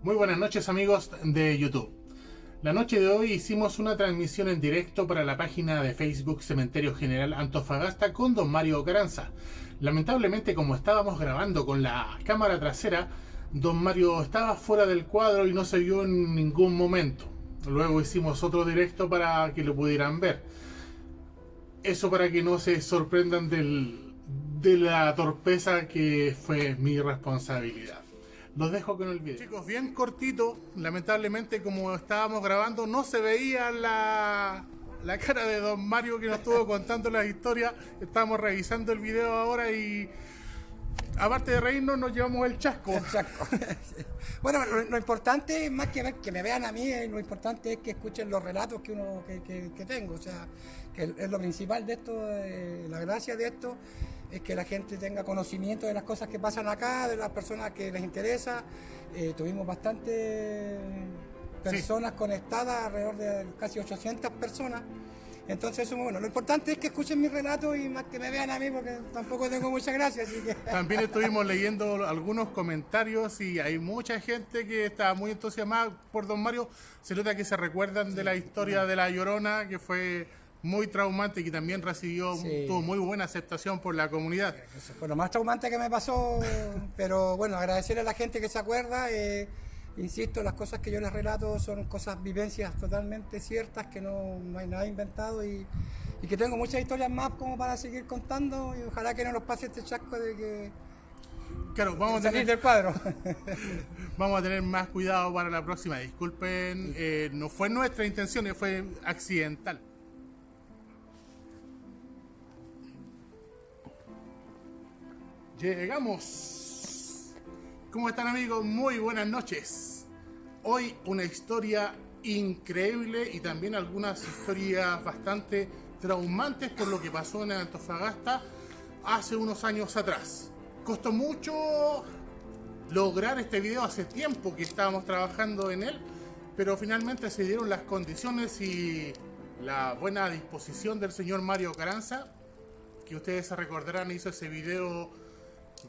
Muy buenas noches amigos de YouTube. La noche de hoy hicimos una transmisión en directo para la página de Facebook Cementerio General Antofagasta con don Mario Caranza. Lamentablemente, como estábamos grabando con la cámara trasera, don Mario estaba fuera del cuadro y no se vio en ningún momento. Luego hicimos otro directo para que lo pudieran ver. Eso para que no se sorprendan de la torpeza que fue mi responsabilidad. Los dejo con el video. Chicos, bien cortito. Lamentablemente, como estábamos grabando, no se veía la cara de don Mario que nos estuvo contando las historias. Estamos revisando el video ahora y aparte de reírnos nos llevamos el chasco. El chasco. Bueno, lo importante, más que me vean a mí, lo importante es que escuchen los relatos que tengo. O sea, que es lo principal de esto, la gracia de esto es que la gente tenga conocimiento de las cosas que pasan acá, de las personas que les interesa. Tuvimos bastantes personas conectadas, alrededor de casi 800 personas. Entonces, bueno, lo importante es que escuchen mi relato y más que me vean a mí, porque tampoco tengo mucha gracia. Así que... También estuvimos leyendo algunos comentarios y hay mucha gente que está muy entusiasmada por don Mario. Se nota que se recuerdan de la historia de La Llorona, que fue muy traumante y que también tuvo muy buena aceptación por la comunidad. Eso fue lo más traumante que me pasó, pero bueno, agradecerle a la gente que se acuerda. Insisto, las cosas que yo les relato son cosas, vivencias totalmente ciertas, que no hay nada inventado y que tengo muchas historias más como para seguir contando y ojalá que no nos pase este chasco de que claro, vamos a salir del cuadro. Vamos a tener más cuidado para la próxima. Disculpen, no fue nuestra intención, fue accidental. Llegamos. ¿Cómo están amigos? Muy buenas noches. Hoy una historia increíble y también algunas historias bastante traumantes por lo que pasó en Antofagasta hace unos años atrás. Costó mucho lograr este video, hace tiempo que estábamos trabajando en él, pero finalmente se dieron las condiciones y la buena disposición del señor Mario Caranza, que ustedes se recordarán, hizo ese video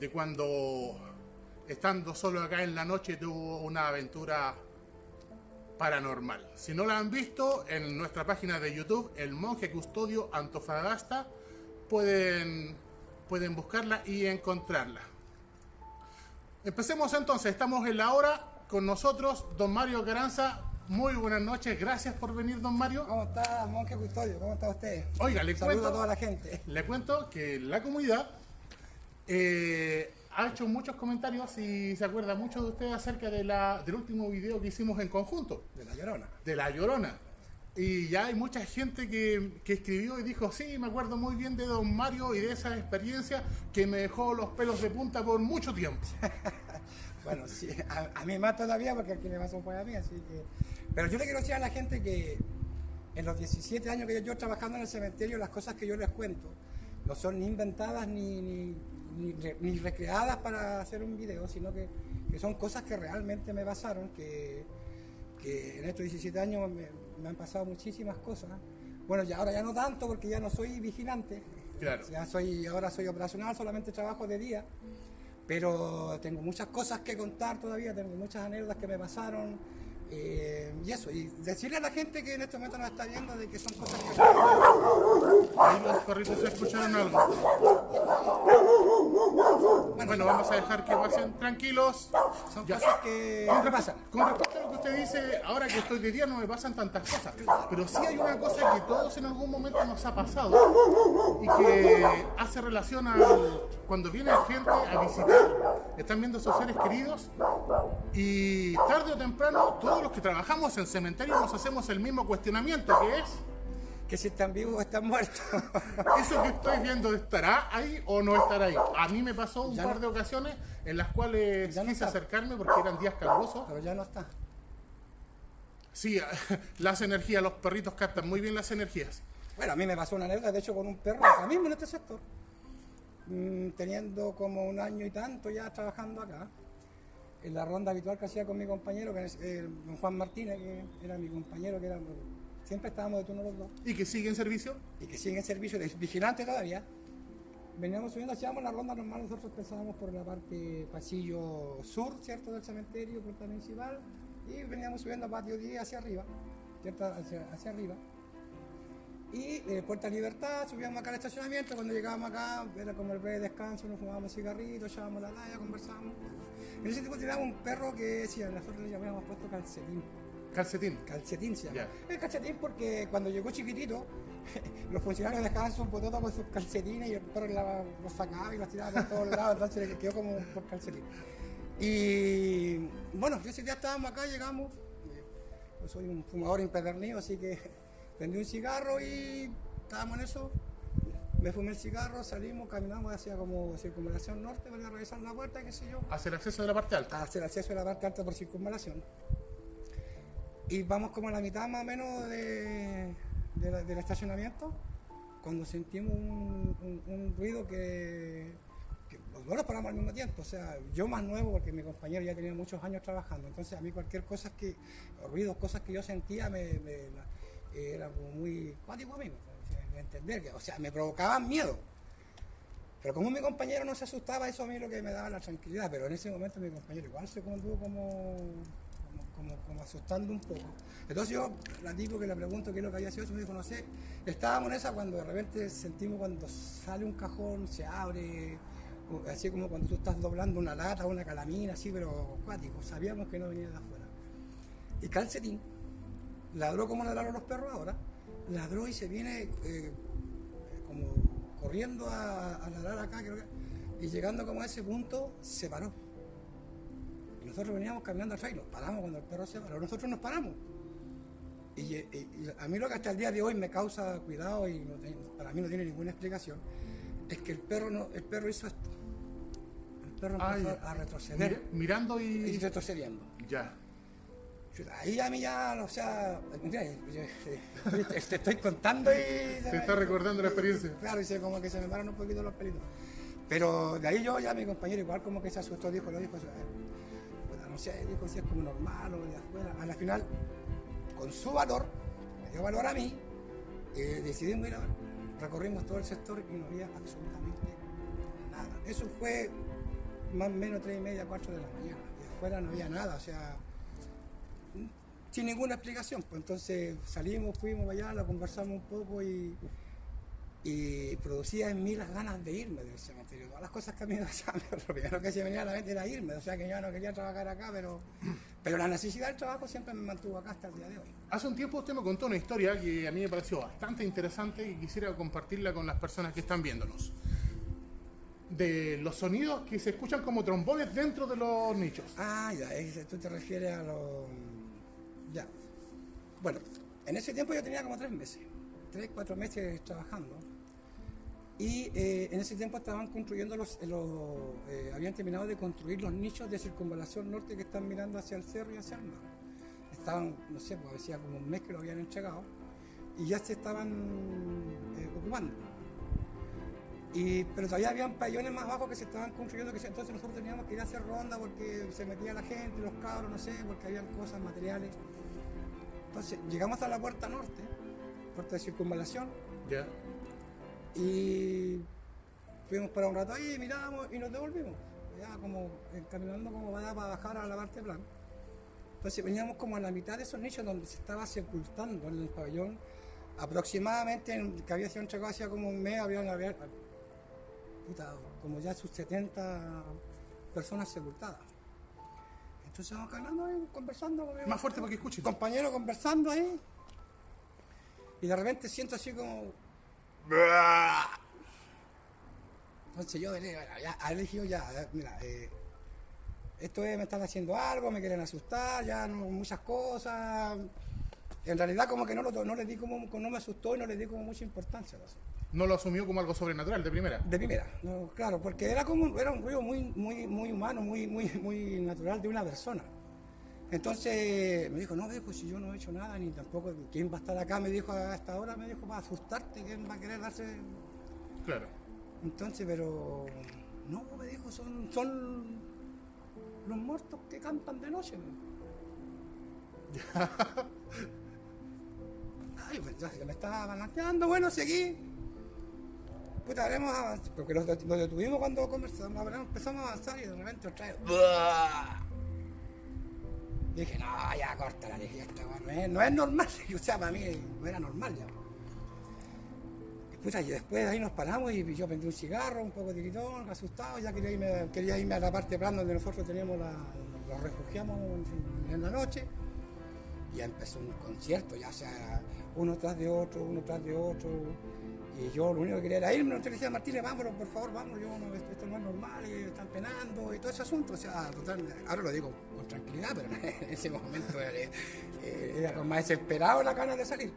de cuando, estando solo acá en la noche, tuvo una aventura paranormal. Si no la han visto, en nuestra página de YouTube, El Monje Custodio Antofagasta, pueden buscarla y encontrarla. Empecemos entonces, estamos en la hora con nosotros, don Mario Caranza. Muy buenas noches, gracias por venir, don Mario. ¿Cómo está, Monje Custodio? ¿Cómo está usted? Oiga, Saludo a toda la gente. Le cuento que la comunidad ha hecho muchos comentarios y se acuerda mucho de usted acerca del último video que hicimos en conjunto. De La Llorona. De La Llorona. Y ya hay mucha gente que escribió y dijo, sí, me acuerdo muy bien de don Mario y de esa experiencia que me dejó los pelos de punta por mucho tiempo. Bueno, sí, a mí más todavía porque aquí me pasó fue a mí, así que... Pero yo le quiero decir a la gente que en los 17 años que yo trabajando en el cementerio, las cosas que yo les cuento no son ni inventadas ni recreadas para hacer un video, sino que son cosas que realmente me pasaron, que en estos 17 años me han pasado muchísimas cosas. Bueno, ahora ya no tanto porque ya no soy vigilante, Claro. ahora soy operacional, solamente trabajo de día, pero tengo muchas cosas que contar todavía, tengo muchas anécdotas que me pasaron. Y eso, y decirle a la gente que en este momento nos está viendo de que son cosas que... Ahí los perritos se escucharon algo. Bueno, vamos a dejar que pasen tranquilos. Son Ya. cosas que pasan. Con respecto a lo que usted dice, ahora que estoy de día no me pasan tantas cosas, pero sí hay una cosa que todos en algún momento nos ha pasado y que hace relación a cuando viene gente a visitar, están viendo a sus seres queridos y tarde o temprano todos los que trabajamos en cementerio nos hacemos el mismo cuestionamiento, que es Que si están vivos o están muertos. ¿eso que estoy viendo estará ahí o no estará ahí? A mí me pasó un Ya par no. de ocasiones en las cuales Ya no quise está. acercarme porque eran días calurosos. Pero ya no está. Sí, las energías, los perritos captan muy bien las energías. Bueno, a mí me pasó una anécdota, de hecho, con un perro acá mismo en este sector. Teniendo como un año y tanto ya trabajando acá, en la ronda habitual que hacía con mi compañero, que es don Juan Martínez, que era mi compañero, siempre estábamos de turno los dos, ¿Y que sigue en servicio? y que sigue en servicio de vigilante todavía. veníamos subiendo, hacíamos la ronda normal, nosotros pensábamos por la parte pasillo sur, ¿cierto? Del cementerio, puerta principal, y veníamos subiendo a patio 10 hacia arriba, ¿cierto? Hacia arriba. Y Puerta Libertad, subíamos acá al estacionamiento, cuando llegábamos acá era como el breve descanso, nos fumábamos cigarritos, echábamos la laya, conversábamos. En ese tiempo teníamos un perro que decía, nosotros le habíamos puesto calcetín. Calcetín. Calcetín se llama. Ya. El calcetín porque cuando llegó chiquitito, los funcionarios dejaban sus bototas con sus calcetines y el perro los sacaba y los tiraba por todos lados, entonces le quedó como por calcetín. Y bueno, ese día estábamos acá, llegamos, yo soy un fumador empedernido, así que prendí un cigarro y estábamos en eso, me fumé el cigarro, salimos, caminamos hacia como circunvalación norte para revisar la puerta, qué sé yo. Hacia el acceso de la parte alta. Hacia el acceso de la parte alta por circunvalación. Y vamos como a la mitad más o menos del estacionamiento, cuando sentimos un ruido que los dos nos paramos al mismo tiempo. O sea, yo más nuevo porque mi compañero ya tenía muchos años trabajando, entonces a mí cualquier cosa ruidos, cosas que yo sentía era como muy cuático a mí, de entender que, o sea, me provocaban miedo. Pero como mi compañero no se asustaba, eso a mí es lo que me daba la tranquilidad, pero en ese momento mi compañero igual se condujo como asustando un poco. Entonces yo la digo que le pregunto qué es lo que había sido eso, me dijo, no sé, estábamos en esa cuando de repente sentimos cuando sale un cajón, se abre, así como cuando tú estás doblando una lata o una calamina, así, pero acuático, sabíamos que no venía de afuera. Y Calcetín ladró como ladraron los perros ahora, ladró y se viene como corriendo a ladrar acá, creo que, y llegando como a ese punto, se paró. Y nosotros veníamos caminando atrás y nos paramos cuando el perro se paró, nosotros nos paramos. Y a mí lo que hasta el día de hoy me causa cuidado y para mí no tiene ninguna explicación, es que el perro hizo esto. El perro empezó a retroceder. Mirando y retrocediendo. Ya. Ahí a mí ya, o sea, mira, te estoy contando y... Te está recordando la experiencia. Claro, y como que se me paran un poquito los pelitos. Pero de ahí mi compañero igual como que se asustó, dijo, no sé, dijo si es como normal o de afuera. A la final, con su valor, me dio valor a mí, decidimos ir a ver. Recorrimos todo el sector y no había absolutamente nada. Eso fue más o menos 3:30, 4 de la mañana. Y afuera no había nada, o sea, sin ninguna explicación. Pues entonces salimos, fuimos allá, la conversamos un poco y producía en mí las ganas de irme del cementerio. Todas las cosas que a mí me pasaban, lo primero que se me venía a la mente era irme, o sea que ya no quería trabajar acá, pero la necesidad del trabajo siempre me mantuvo acá hasta el día de hoy. Hace un tiempo usted me contó una historia que a mí me pareció bastante interesante y quisiera compartirla con las personas que están viéndonos. De los sonidos que se escuchan como trombones dentro de los nichos. Ah, ya, tú te refieres a los... Ya. Bueno, en ese tiempo yo tenía como 3 meses. 3, 4 meses trabajando. Y en ese tiempo estaban construyendo habían terminado de construir los nichos de circunvalación norte que están mirando hacia el cerro y hacia el mar. Estaban, no sé, pues hacía como un mes que lo habían entregado y ya se estaban ocupando. Pero todavía habían pabellones más bajos que se estaban construyendo, entonces nosotros teníamos que ir a hacer ronda porque se metía la gente, los cabros, no sé, porque habían cosas, materiales. Entonces llegamos a la puerta norte, puerta de circunvalación. Ya. Y fuimos para un rato ahí, miramos y nos devolvimos. Ya como caminando como para bajar a la parte plan. Entonces veníamos como a la mitad de esos nichos donde se estaba sepultando en el pabellón. Aproximadamente, que había sido entregado hacía como un mes, había como ya sus 70 personas sepultadas. Entonces vamos caminando ahí, conversando con Más fuerte para que escuche. compañero conversando ahí. Y de repente siento así como... Entonces yo elegido mira, esto me están haciendo algo, me quieren asustar, ya no, muchas cosas. En realidad como que no le di como, no me asustó y no le di como mucha importancia. No lo asumió como algo sobrenatural de primera. De primera, no, claro, porque era un ruido muy humano, muy natural de una persona. Entonces me dijo, no, viejo, si yo no he hecho nada, ni tampoco, ¿quién va a estar acá? Me dijo a esta hora, me dijo, para asustarte, ¿quién va a querer darse? Claro. Entonces, pero, no, me dijo, son los muertos que cantan de noche. Ay, pues ya me estaba balanceando, bueno, seguí. puta, habremos avanzado, porque lo detuvimos cuando conversamos, empezamos a avanzar y de repente otra vez, dije, no, ya córtala, dije, esta no es normal, o sea, para mí no era normal ya. Y, puta, y después de ahí nos paramos y yo prendí un cigarro, un poco tiritón, asustado, ya quería irme a la parte plana donde nosotros teníamos los refugiamos en la noche. Y ya empezó un concierto, ya sea uno tras de otro. Y yo lo único que quería era irme, entonces le decía a Martínez, vámonos, por favor, vamos, esto no es normal, y están penando y todo ese asunto. O sea, total, ahora lo digo con tranquilidad, pero en ese momento era con más desesperado la ganas de salir.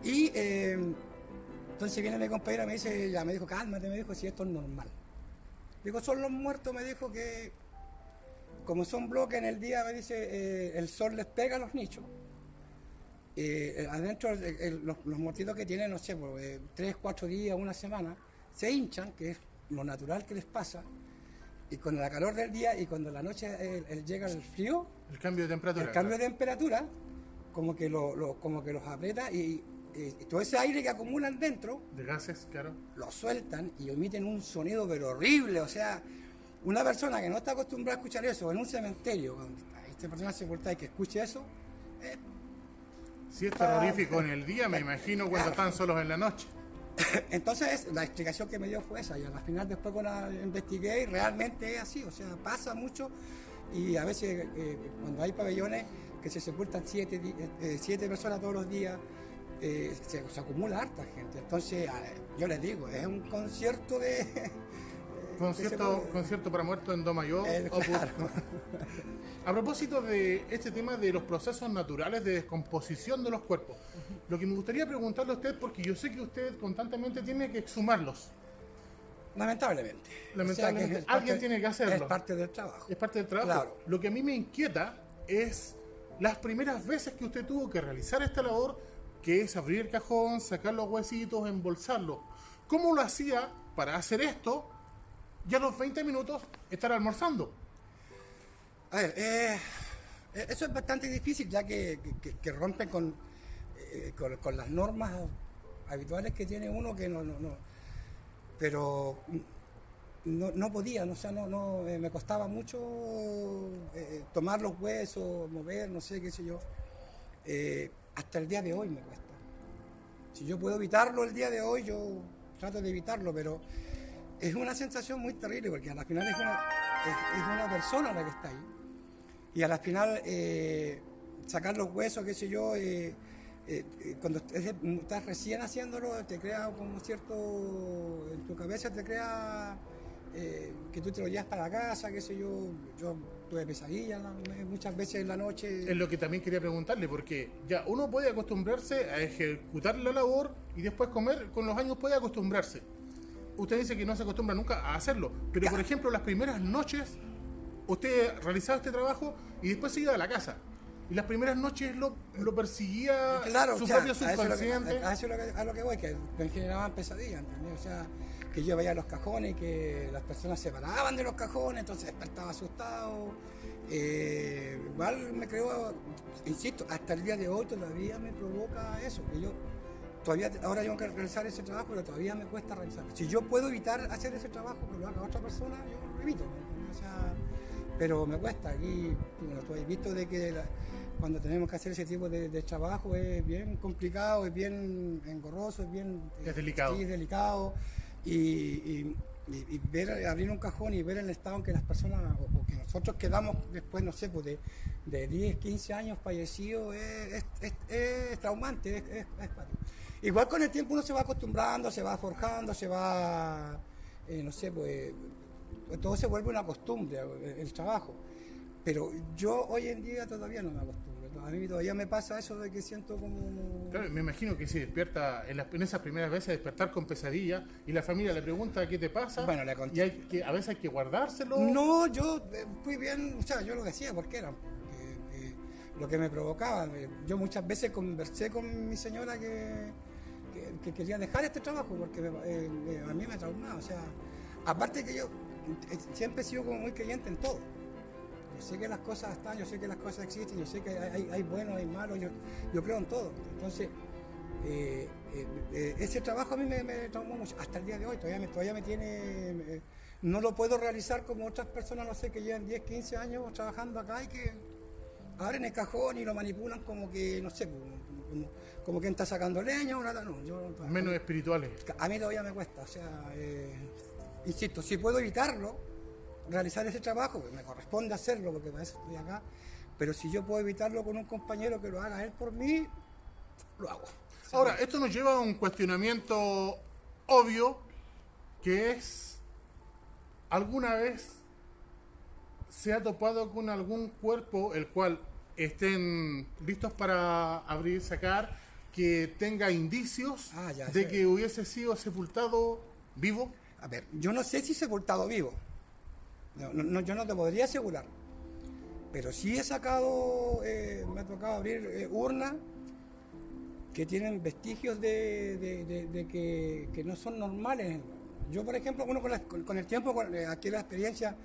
Y entonces viene mi compañera y me dijo, cálmate, me dijo, si esto es normal. Digo, son los muertos, me dijo que como son bloques en el día, me dice, el sol les pega a los nichos. Adentro los muertitos que tienen, no sé, 3, 4 días, una semana, se hinchan, que es lo natural que les pasa, y con la calor del día y cuando la noche llega el frío, el cambio de temperatura. El cambio de temperatura, como que los aprieta y todo ese aire que acumulan dentro, de gases, claro, lo sueltan y emiten un sonido pero horrible, o sea, una persona que no está acostumbrada a escuchar eso en un cementerio, cuando esta persona sepultada y que escuche eso, si es terrorífico en el día, me imagino cuando están solos en la noche. Entonces la explicación que me dio fue esa, y al final después investigué y realmente es así, o sea, pasa mucho y a veces cuando hay pabellones que se sepultan 7 personas todos los días, se acumula harta gente, entonces yo les digo, es un concierto de... concierto para muertos en Do mayor. Claro. A propósito de este tema de los procesos naturales de descomposición de los cuerpos, lo que me gustaría preguntarle a usted, porque yo sé que usted constantemente tiene que exhumarlos. Lamentablemente. Lamentablemente, o sea, alguien tiene que hacerlo. Es parte del trabajo. Es parte del trabajo. Claro. Lo que a mí me inquieta es las primeras veces que usted tuvo que realizar esta labor, que es abrir el cajón, sacar los huesitos, embolsarlos. ¿Cómo lo hacía para hacer esto? Ya a los 20 minutos estar almorzando. A ver, eso es bastante difícil, ya que rompen con las normas habituales que tiene uno, que no. Pero no podía, o sea, me costaba mucho tomar los huesos, mover, no sé, qué sé yo. Hasta el día de hoy me cuesta. Si yo puedo evitarlo el día de hoy, yo trato de evitarlo, pero es una sensación muy terrible, porque a la final es una persona la que está ahí. Y a la final sacar los huesos, qué sé yo, cuando estás recién haciéndolo, te crea como cierto, en tu cabeza te crea que tú te lo llevas para la casa, qué sé yo tuve pesadillas muchas veces en la noche. Es lo que también quería preguntarle, porque ya uno puede acostumbrarse a ejecutar la labor y después comer, con los años puede acostumbrarse. Usted dice que no se acostumbra nunca a hacerlo, pero por ejemplo las primeras noches usted realizaba este trabajo y después se iba a la casa. Y las primeras noches lo perseguía, claro, su propio subconsciente. A eso es a lo que voy, que me generaban pesadillas, ¿entendés? O sea, que yo veía los cajones y que las personas se paraban de los cajones, entonces despertaba asustado. Igual me creó, insisto, hasta el día de hoy todavía me provoca eso, que yo todavía, ahora tengo que realizar ese trabajo, pero todavía me cuesta realizarlo. Si yo puedo evitar hacer ese trabajo que lo haga otra persona, yo lo evito, ¿no? O sea, pero me cuesta. Aquí, bueno, tú has visto de que cuando tenemos que hacer ese tipo de trabajo es bien complicado, es bien engorroso, es delicado. Sí, es delicado. Y ver, abrir un cajón y ver el estado en que las personas, o que nosotros quedamos después, no sé, pues de 10, 15 años fallecidos, es traumante, es igual con el tiempo uno se va acostumbrando, se va forjando, se va, no sé, pues todo se vuelve una costumbre, el trabajo. Pero yo hoy en día todavía no me acostumbro. A mí todavía me pasa eso de que siento como... Claro, me imagino que si despierta, en esas primeras veces, despertar con pesadilla y la familia le pregunta qué te pasa, bueno, le conté. Y a veces hay que guardárselo. No, yo fui bien, o sea, yo lo decía porque era lo que me provocaba. Yo muchas veces conversé con mi señora que quería dejar este trabajo porque a mí me traumaba. O sea, aparte que yo siempre he sido como muy creyente en todo. Yo sé que las cosas están, yo sé que las cosas existen, yo sé que hay buenos, hay malos, yo creo en todo. Entonces, ese trabajo a mí me traumó mucho, hasta el día de hoy, todavía me tiene... no lo puedo realizar como otras personas, no sé, que llevan 10, 15 años trabajando acá y que abren el cajón y lo manipulan como que, no sé, como quien está sacando leña o nada, no. Menos espirituales. A mí todavía me cuesta, o sea, insisto, si puedo evitarlo, realizar ese trabajo, pues me corresponde hacerlo porque para eso estoy acá, pero si yo puedo evitarlo con un compañero que lo haga él por mí, lo hago. Ahora, esto nos lleva a un cuestionamiento obvio, que es, ¿alguna vez se ha topado con algún cuerpo el cual estén listos para abrir, sacar, que tenga indicios de que hubiese sido sepultado vivo? A ver, yo no sé si sepultado vivo, yo no te podría asegurar, pero sí he sacado, me ha tocado abrir urnas que tienen vestigios de que no son normales. Yo, por ejemplo, con el tiempo, aquí la experiencia,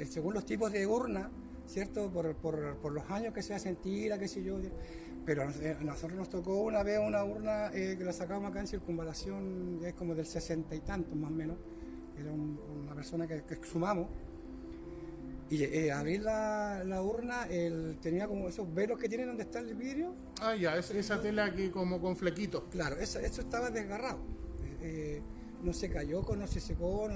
según los tipos de urna, ¿cierto? Por los años que se hacen tira, qué sé yo. Pero a nosotros nos tocó una vez una urna que la sacamos acá en Circunvalación, es como del 60 y tantos más o menos. Era una persona que exhumamos. Y abrir la urna, tenía como esos velos que tienen donde está el vidrio. Ah, ya, esa tela que como con flequitos. Claro, eso estaba desgarrado. No se cayó, no se secó,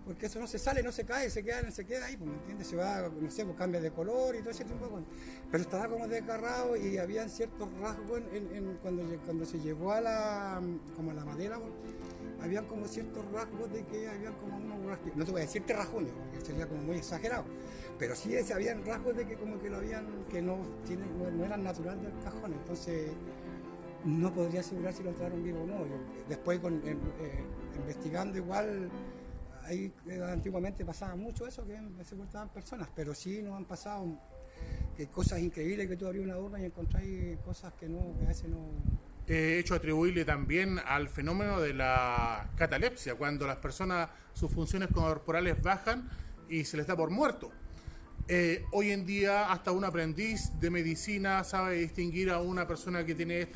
porque eso no se sale, no se cae, se queda ahí, pues, ¿me entiendes? Se va, no sé, pues cambia de color y todo ese tipo de cosas. Pero estaba como desgarrado y habían ciertos rasgos cuando se llevó a la madera, pues, habían como ciertos rasgos de que habían como unos rasgos, no te voy a decir rasguños, porque sería como muy exagerado, pero sí habían rasgos de que como que lo habían, que no eran natural del cajón, entonces no podría asegurar si lo entraron vivo o no. Después investigando igual, ahí antiguamente pasaba mucho eso, que se sepultaban personas, pero sí nos han pasado cosas increíbles, que tú abrías una urna y encontráis cosas que a veces no... Hecho atribuible también al fenómeno de la catalepsia, cuando las personas, sus funciones corporales bajan y se les da por muerto. Hoy en día hasta un aprendiz de medicina sabe distinguir a una persona que tiene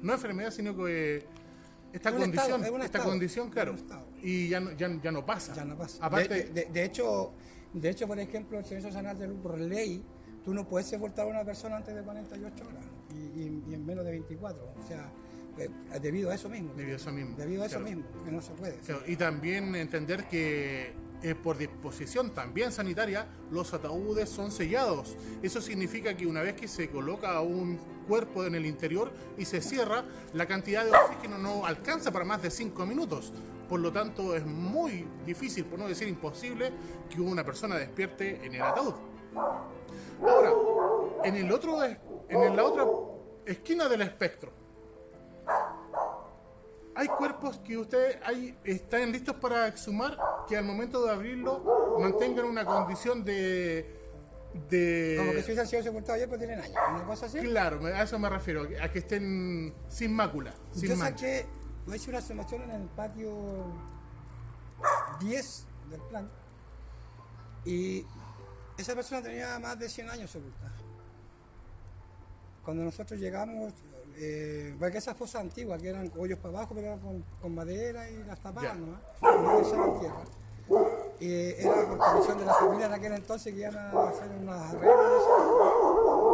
no enfermedad, sino que esta condición, claro, y ya no pasa. Ya no pasa. Aparte, de hecho, por ejemplo, el Servicio Nacional de Salud, por ley, tú no puedes sepultar a una persona antes de 48 horas y en menos de 24. O sea, debido a eso mismo. Debido a eso mismo, que no se puede. Claro, y también entender que por disposición también sanitaria, los ataúdes son sellados. Eso significa que una vez que se coloca un cuerpo en el interior y se cierra, la cantidad de oxígeno no alcanza para más de 5 minutos. Por lo tanto, es muy difícil, por no decir imposible, que una persona despierte en el ataúd. Ahora, en la otra esquina del espectro, hay cuerpos que están listos para exhumar, que al momento de abrirlo mantengan una condición de... Como que si hubiesen sido sepultados ayer, pero tienen años, ¿una cosa así? Claro, a eso me refiero, a que estén sin mácula. Yo saqué, hice una exhumación en el patio 10 del plan, y esa persona tenía más de 100 años sepultada. Cuando nosotros llegamos, porque esas fosas antiguas, que eran hoyos para abajo, pero eran con madera y las tapaban nomás, no echaban tierra. Era por comisión de la familia en aquel entonces que iban a hacer unas arreglos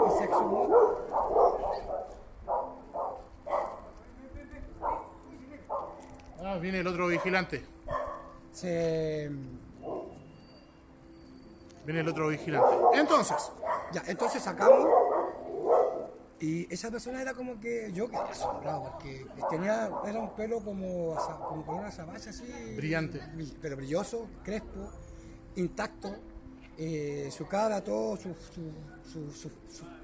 y se exhumó. Viene el otro vigilante. Viene el otro vigilante. Entonces sacamos. Y esa persona era como que yo quedé asombrado, porque era un pelo como color azabache así. Brillante. Pero brilloso, crespo, intacto. Su cara, todo, su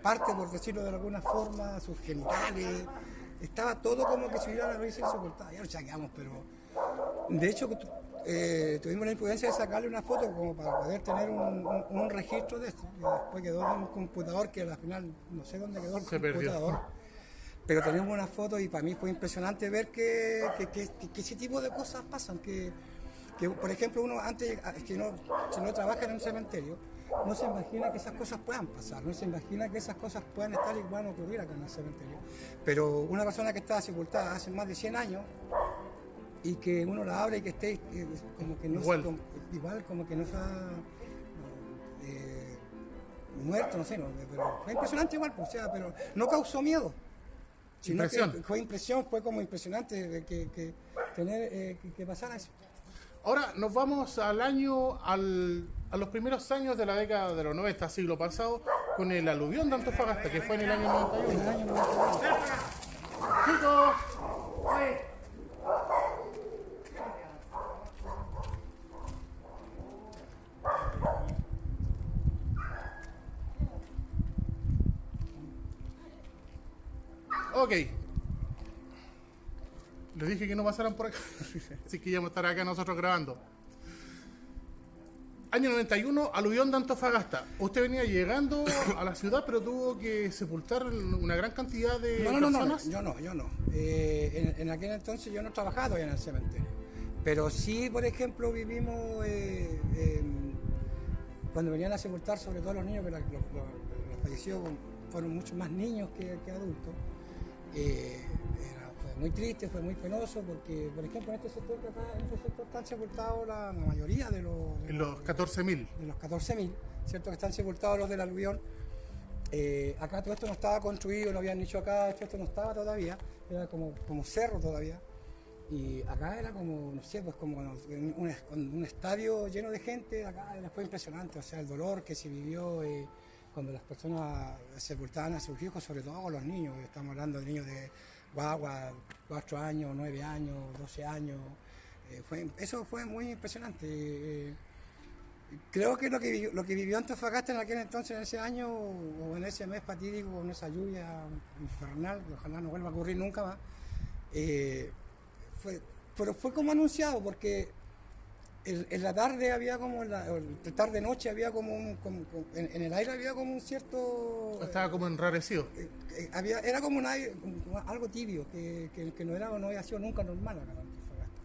parte, por decirlo de alguna forma, sus genitales. Estaba todo como que si hubiera una risa insoportable. Ya lo chaqueamos, pero... De hecho, tuvimos la imprudencia de sacarle una foto como para poder tener un registro de esto. Y después quedó en un computador que al final no sé dónde quedó el computador. Perdió. Pero tenemos una foto y para mí fue impresionante ver que ese tipo de cosas pasan. Que por ejemplo, uno antes, si no trabaja en un cementerio, no se imagina que esas cosas puedan pasar, no se imagina que esas cosas puedan estar y puedan ocurrir acá en el cementerio. Pero una persona que estaba sepultada hace más de 100 años y que uno la abre y que esté como que no igual como que no se ha muerto, no sé, pero fue impresionante igual, pues, o sea, pero no causó miedo. Sino que fue impresión, fue como impresionante que tener que pasara eso. Ahora nos vamos a los primeros años de la década de los 90, siglo pasado, con el aluvión de Antofagasta, que fue en el año 91. En el año 91. ¡Chicos! Ok. Les dije que no pasaran por acá. Así que ya vamos a estar acá nosotros grabando. Año 91, aluvión de Antofagasta. Usted venía llegando a la ciudad, pero tuvo que sepultar una gran cantidad de personas. No, yo no. En aquel entonces yo no trabajaba todavía en el cementerio. Pero sí, por ejemplo, vivimos cuando venían a sepultar, sobre todo los niños, que los fallecidos fueron muchos más niños que adultos. Fue muy triste, fue muy penoso, porque, por ejemplo, en este sector están sepultados la mayoría de los 14.000. De los 14.000, ¿cierto? Que están sepultados los del aluvión. Acá todo esto no estaba construido, no habían dicho acá, esto no estaba todavía, era como cerro todavía. Y acá era como, no sé, pues como un estadio lleno de gente, acá fue impresionante, o sea, el dolor que se vivió cuando las personas sepultaban a sus hijos, sobre todo con los niños, estamos hablando de niños de guagua, 4 años, 9 años, 12 años, eso fue muy impresionante. Creo que lo que vivió Antofagasta en aquel entonces, en ese año, o en ese mes fatídico, con esa lluvia infernal, que ojalá no vuelva a ocurrir nunca más, pero fue como anunciado, porque en la tarde había como, tarde-noche había como en el aire había como un cierto... Estaba como enrarecido. Era como algo tibio, que no había sido nunca normal acá en Antofagasta.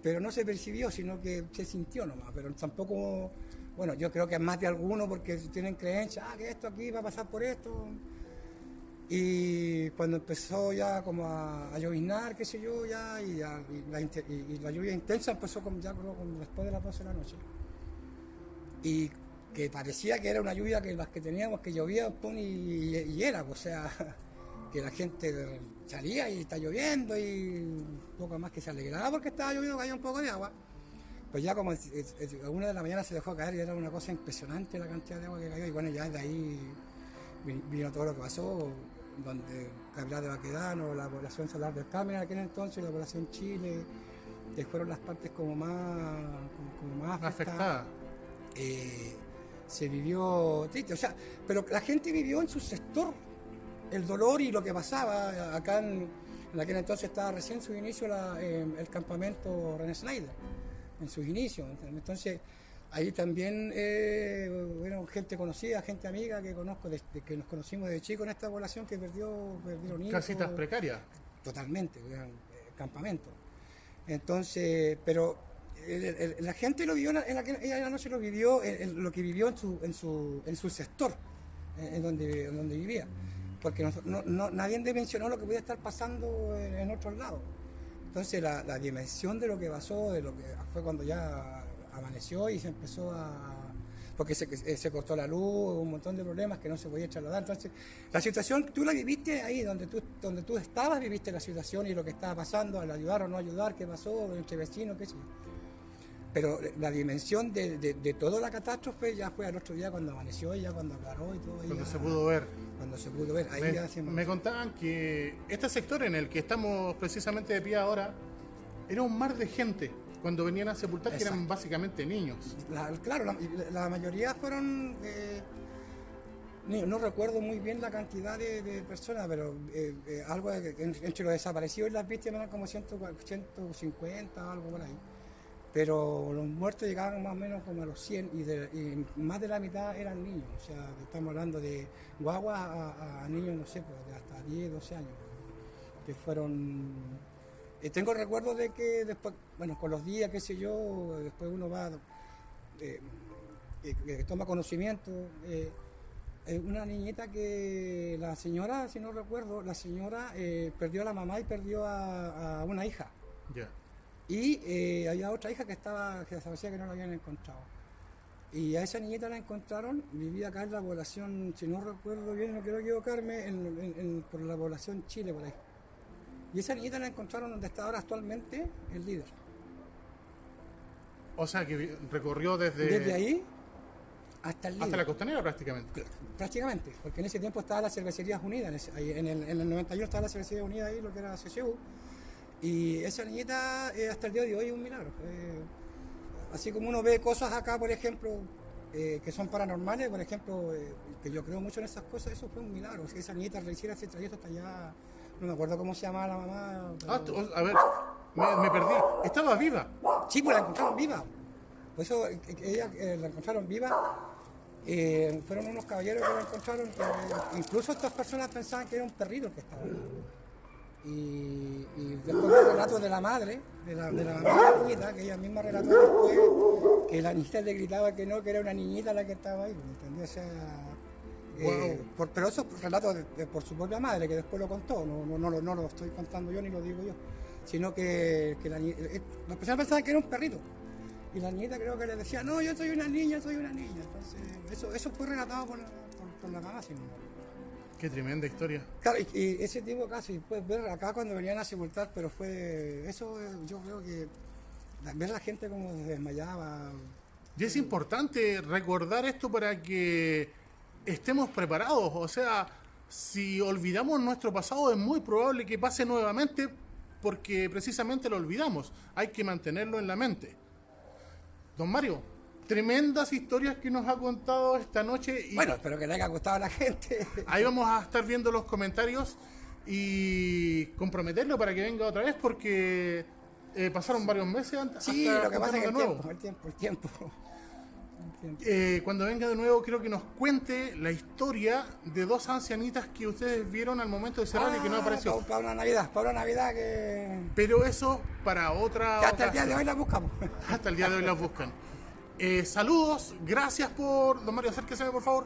Pero no se percibió, sino que se sintió nomás, pero tampoco... Bueno, yo creo que es más de alguno porque tienen creencia, que esto aquí va a pasar por esto... Y cuando empezó ya como a lloviznar, qué sé yo, y la lluvia intensa empezó como después de las 12 de la noche. Y que parecía que era una lluvia que las que teníamos, que llovía, pum, y era, o sea, que la gente salía y está lloviendo y poco más que se alegraba porque estaba lloviendo, caía un poco de agua. Pues ya como a 1 de la mañana se dejó caer y era una cosa impresionante la cantidad de agua que cayó, y bueno, ya de ahí vino todo lo que pasó, donde Capital de Baquedano, la población solar del Carmen en aquel entonces, la población Chile, que fueron las partes como más afectadas. Se vivió triste, o sea, pero la gente vivió en su sector el dolor y lo que pasaba. Acá en aquel entonces estaba recién en su inicio el campamento René Snyder, en sus inicios, entonces ahí también, bueno, gente conocida, gente amiga que conozco, que nos conocimos de chico en esta población que perdieron hijos. Casitas precarias. Totalmente, eran campamentos. Entonces, pero la gente lo vivió, ella noche lo vivió, lo que vivió en su sector, en donde vivía. Porque nadie dimensionó lo que podía estar pasando en otros lados. Entonces, la dimensión de lo que pasó, de lo que fue cuando ya amaneció y se empezó porque se cortó la luz, hubo un montón de problemas que no se podía trasladar. Entonces, la situación tú la viviste ahí, donde tú estabas, viviste la situación y lo que estaba pasando, al ayudar o no ayudar, qué pasó, entre vecinos, qué sé yo. Pero la dimensión de toda la catástrofe ya fue al otro día cuando amaneció y ya cuando aclaró y todo. Cuando se pudo ver. Cuando se pudo ver, ahí ya se... Me contaban que este sector en el que estamos precisamente de pie ahora era un mar de gente cuando venían a sepultar. Exacto. Que eran básicamente niños. Claro, la mayoría fueron... no recuerdo muy bien la cantidad de personas, pero algo entre los desaparecidos y las víctimas eran como 150 o algo por ahí. Pero los muertos llegaban más o menos como a los 100 y más de la mitad eran niños. O sea, estamos hablando de guaguas a niños, no sé, pues, de hasta 10, 12 años, que fueron... tengo recuerdos de que después, bueno, con los días, qué sé yo, después uno va que toma conocimiento. Una niñita que la señora, si no recuerdo, la señora perdió a la mamá y perdió a una hija. Ya. Y había otra hija que se decía que no la habían encontrado. Y a esa niñita la encontraron, vivía acá en la población, si no recuerdo bien, no quiero equivocarme, por la población Chile, por ahí. Y esa niñita la encontraron donde está ahora actualmente el líder. O sea, que recorrió Desde ahí hasta el líder. Hasta la Costanera prácticamente. Prácticamente, porque en ese tiempo estaba la Cervecerías Unidas, en el 91 estaba la Cervecería Unida ahí, lo que era CCU. Y esa niñita hasta el día de hoy es un milagro. Así como uno ve cosas acá, por ejemplo, que son paranormales, por ejemplo, que yo creo mucho en esas cosas, eso fue un milagro. Si esa niñita rehiciera ese trayecto hasta allá, no me acuerdo cómo se llamaba la mamá. Pero... a ver, me perdí. ¿Estaba viva? Sí, pues la encontraron viva. Por eso ella la encontraron viva. Fueron unos caballeros que la encontraron, que incluso estas personas pensaban que era un perrito el que estaba ahí. Y después del relato de la madre, de la mamá de la niñita, que ella misma relató después, que la niñita le gritaba que no, que era una niñita la que estaba ahí, ¿me entendés? O sea, pero eso es relato por su propia madre, que después lo contó, no lo estoy contando yo ni lo digo yo, sino que las personas pensaban que era un perrito. Y la niñita creo que le decía, no, yo soy una niña. Entonces, eso fue relatado por la mamá, si no. Qué tremenda historia. Claro, y ese tipo casi puedes ver acá cuando venían a sepultar, pero fue eso, yo creo que ver la gente como se desmayaba. Y es importante recordar esto para que estemos preparados. O sea, si olvidamos nuestro pasado es muy probable que pase nuevamente porque precisamente lo olvidamos. Hay que mantenerlo en la mente. Don Mario, tremendas historias que nos ha contado esta noche. Y bueno, espero que le haya gustado a la gente. Ahí vamos a estar viendo los comentarios y comprometerlo para que venga otra vez porque pasaron varios meses antes. Sí, lo que pasa es que el tiempo. Cuando venga de nuevo, creo que nos cuente la historia de dos ancianitas que ustedes vieron al momento de cerrar y que no apareció. Para una Navidad que... Pero eso para otra que hasta ocasión. El día de hoy la buscamos. Hasta el día de hoy la buscan. Saludos, gracias por... Don Mario, acérquese por favor.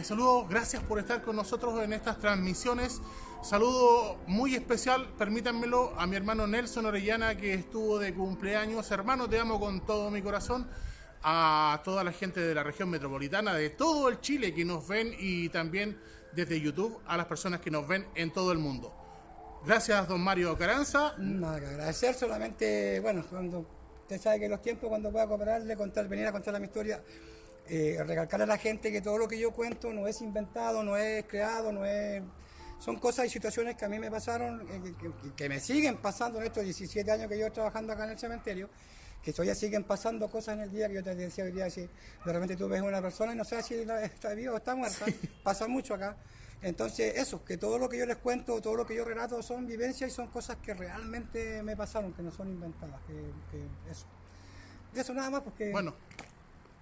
Saludos, gracias por estar con nosotros en estas transmisiones. Saludo muy especial, permítanmelo, a mi hermano Nelson Orellana, que estuvo de cumpleaños. Hermano, te amo con todo mi corazón. A toda la gente de la región metropolitana, de todo el Chile que nos ven y también desde YouTube a las personas que nos ven en todo el mundo. Gracias, don Mario Caranza. Nada que agradecer, solamente, bueno, cuando usted sabe que los tiempos cuando pueda cooperarle, venir a contarle mi historia, recalcarle a la gente que todo lo que yo cuento no es inventado, no es creado, no es... Son cosas y situaciones que a mí me pasaron, que me siguen pasando en estos 17 años que yo trabajando acá en el cementerio, que todavía siguen pasando cosas en el día, que yo te decía hoy día, si de repente tú ves a una persona y no sabes si está viva o está muerta, sí. Pasa mucho acá. Entonces eso, que todo lo que yo les cuento, todo lo que yo relato son vivencias y son cosas que realmente me pasaron, que no son inventadas, eso. Eso nada más porque... Bueno,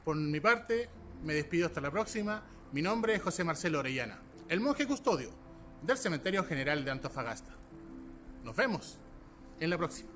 por mi parte, me despido hasta la próxima. Mi nombre es José Marcelo Orellana, el monje custodio del Cementerio General de Antofagasta. Nos vemos en la próxima.